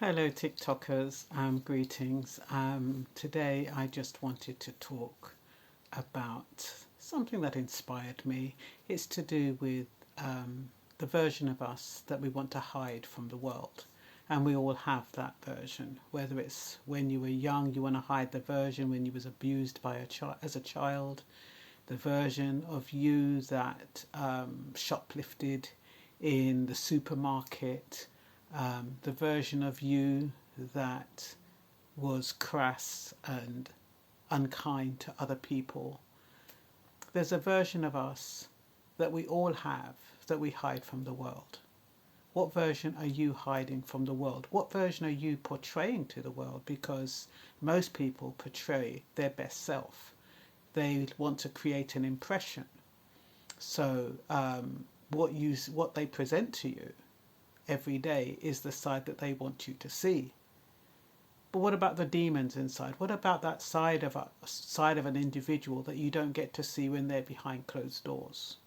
Hello, TikTokers. Greetings. Today, I just wanted to talk about something that inspired me. It's to do with the version of us that we want to hide from the world. And we all have that version. Whether it's when you were young, you want to hide the version when you was abused by as a child, the version of you that shoplifted in the supermarket, the version of you that was crass and unkind to other people. There's a version of us that we all have that we hide from the world. What version are you hiding from the world? What version are you portraying to the world? Because most people portray their best self. They want to create an impression. So what they present to you every day is the side that they want you to see. But what about the demons inside? What about that side of an individual that you don't get to see when they're behind closed doors?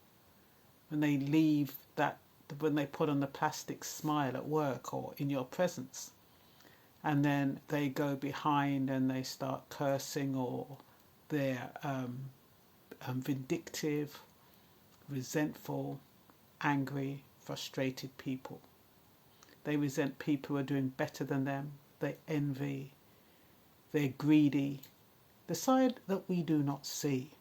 When they leave that, when they put on the plastic smile at work or in your presence, and then they go behind and they start cursing, or they're vindictive, resentful, angry, frustrated people. They resent people who are doing better than them. They envy. They're greedy. The side that we do not see.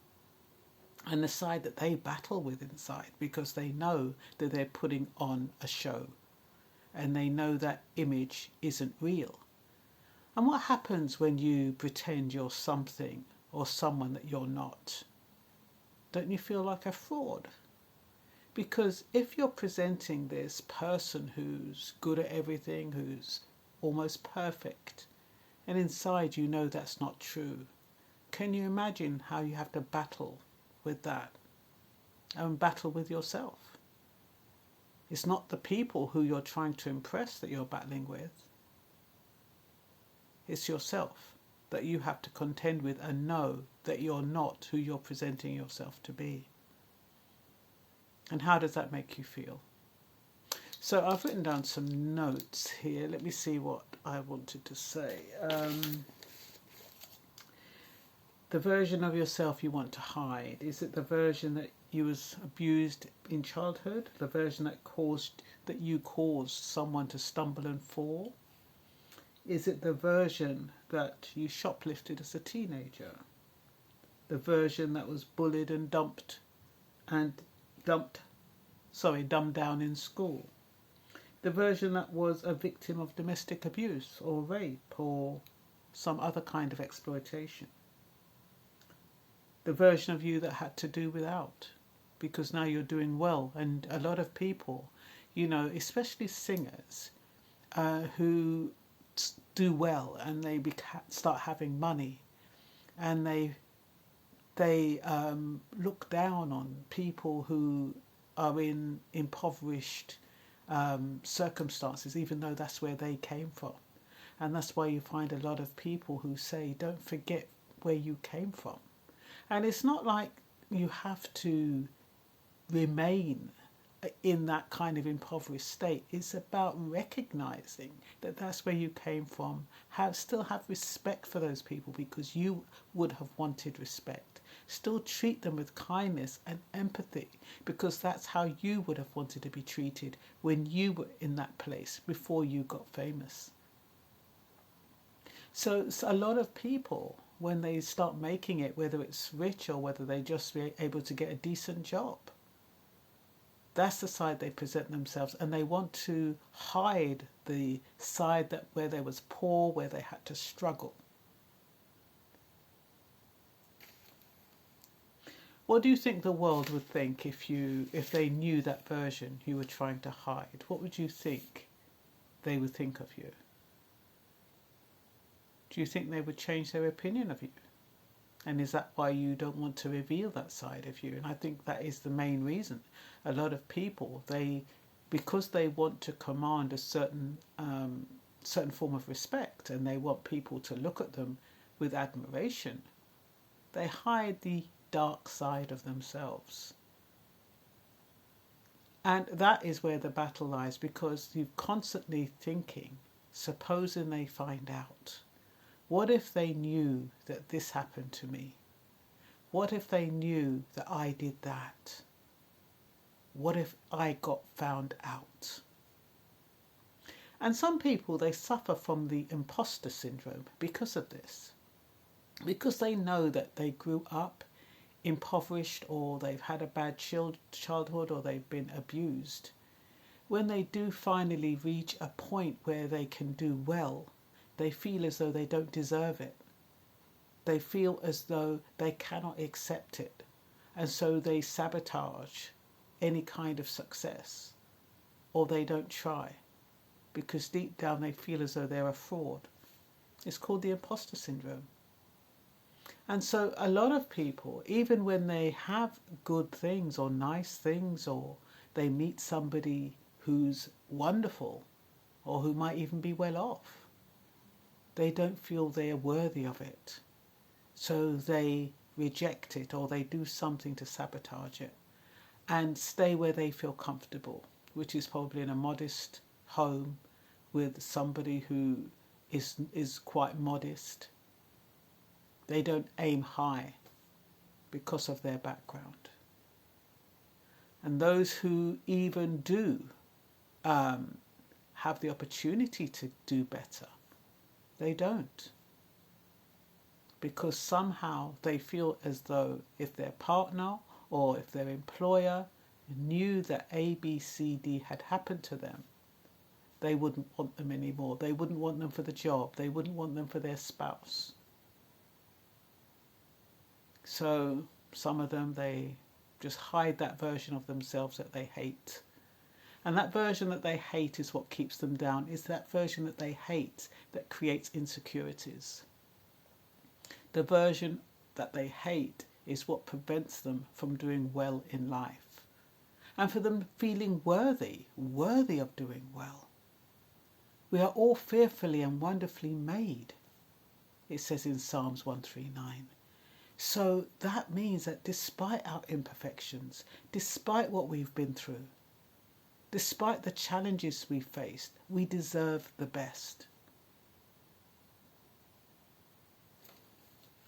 And the side that they battle with inside, because they know that they're putting on a show. And they know that image isn't real. And what happens when you pretend you're something or someone that you're not? Don't you feel like a fraud? Because if you're presenting this person who's good at everything, who's almost perfect, and inside you know that's not true, can you imagine how you have to battle with that and battle with yourself? It's not the people who you're trying to impress that you're battling with. It's yourself that you have to contend with and know that you're not who you're presenting yourself to be. And how does that make you feel? So I've written down some notes here. Let me see what I wanted to say. The version of yourself you want to hide. Is it the version that you was abused in childhood? The version that you caused someone to stumble and fall? Is it the version that you shoplifted as a teenager? The version that was bullied and dumbed down in school? The version that was a victim of domestic abuse or rape or some other kind of exploitation? The version of you that had to do without, because now you're doing well. And a lot of people, especially singers, who do well and they start having money, and they look down on people who are in impoverished circumstances, even though that's where they came from. And that's why you find a lot of people who say, don't forget where you came from. And it's not like you have to remain in that kind of impoverished state. It's about recognizing that that's where you came from. Still have respect for those people, because you would have wanted respect. Still treat them with kindness and empathy, because that's how you would have wanted to be treated when you were in that place before you got famous. So a lot of people, when they start making it, whether it's rich or whether they just be able to get a decent job, that's the side they present themselves, and they want to hide the side where they was poor, where they had to struggle. What do you think the world would think if they knew that version you were trying to hide? What would you think they would think of you? Do you think they would change their opinion of you? And is that why you don't want to reveal that side of you? And I think that is the main reason. A lot of people, because they want to command a certain form of respect, and they want people to look at them with admiration, they hide the dark side of themselves. And that is where the battle lies, because you're constantly thinking supposing they find out? What if they knew that this happened to me? What if they knew that I did that? What if I got found out? And some people, they suffer from the imposter syndrome because of this. Because they know that they grew up impoverished, or they've had a bad childhood, or they've been abused. When they do finally reach a point where they can do well, they feel as though they don't deserve it. They feel as though they cannot accept it. And so they sabotage any kind of success, or they don't try, because deep down they feel as though they're a fraud. It's called the imposter syndrome. And so a lot of people, even when they have good things or nice things, or they meet somebody who's wonderful, or who might even be well off, they don't feel they're worthy of it. So they reject it, or they do something to sabotage it, and stay where they feel comfortable, which is probably in a modest home with somebody who is quite modest. They don't aim high because of their background. And those who even do have the opportunity to do better, they don't. Because somehow they feel as though if their partner or if their employer knew that A, B, C, D had happened to them, they wouldn't want them anymore. They wouldn't want them for the job. They wouldn't want them for their spouse. So some of them, they just hide that version of themselves that they hate. And that version that they hate is what keeps them down. It's that version that they hate that creates insecurities. The version that they hate is what prevents them from doing well in life. And for them feeling worthy of doing well. We are all fearfully and wonderfully made, it says in Psalms 139. So that means that despite our imperfections, despite what we've been through, despite the challenges we faced, we deserve the best.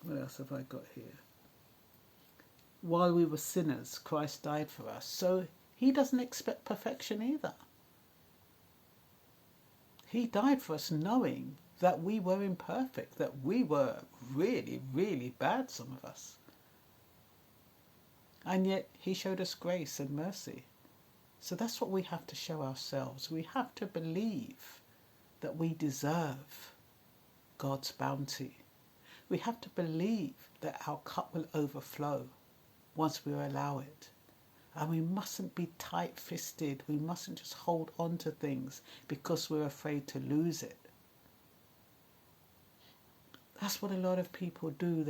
What else have I got here? While we were sinners, Christ died for us. So he doesn't expect perfection either. He died for us knowing that we were imperfect, that we were really, really bad, some of us. And yet he showed us grace and mercy. So that's what we have to show ourselves. We have to believe that we deserve God's bounty. We have to believe that our cup will overflow once we allow it. And we mustn't be tight-fisted. We mustn't just hold on to things because we're afraid to lose it. That's what a lot of people do.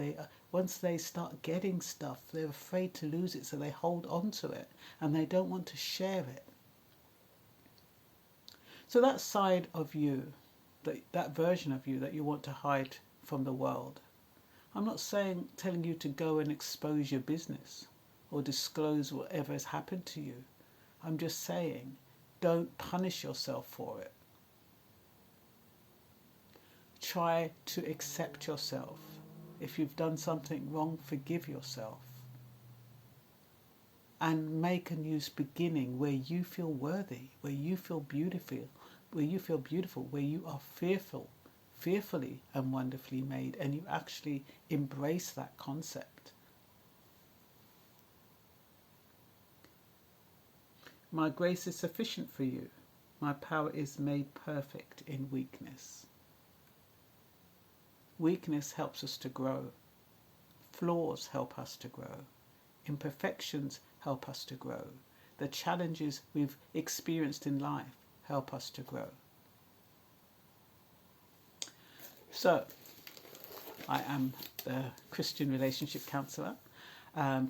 Once they start getting stuff, they're afraid to lose it, so they hold on to it and they don't want to share it. So that side of you, that version of you that you want to hide from the world, I'm not telling you to go and expose your business or disclose whatever has happened to you. I'm just saying, don't punish yourself for it. Try to accept yourself. If you've done something wrong, forgive yourself. And make a new beginning where you feel worthy, where you feel beautiful, where you are fearfully and wonderfully made, and you actually embrace that concept. My grace is sufficient for you. My power is made perfect in weakness. Weakness helps us to grow. Flaws help us to grow. Imperfections help us to grow. The challenges we've experienced in life help us to grow. So, I am the Christian Relationship Counsellor.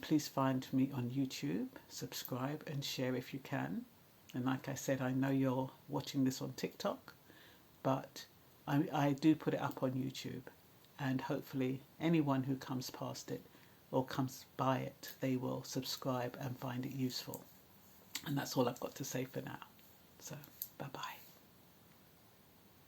Please find me on YouTube, subscribe and share if you can. And like I said, I know you're watching this on TikTok, but I do put it up on YouTube. And hopefully anyone who comes past it or comes by it, they will subscribe and find it useful. And that's all I've got to say for now. So, bye-bye.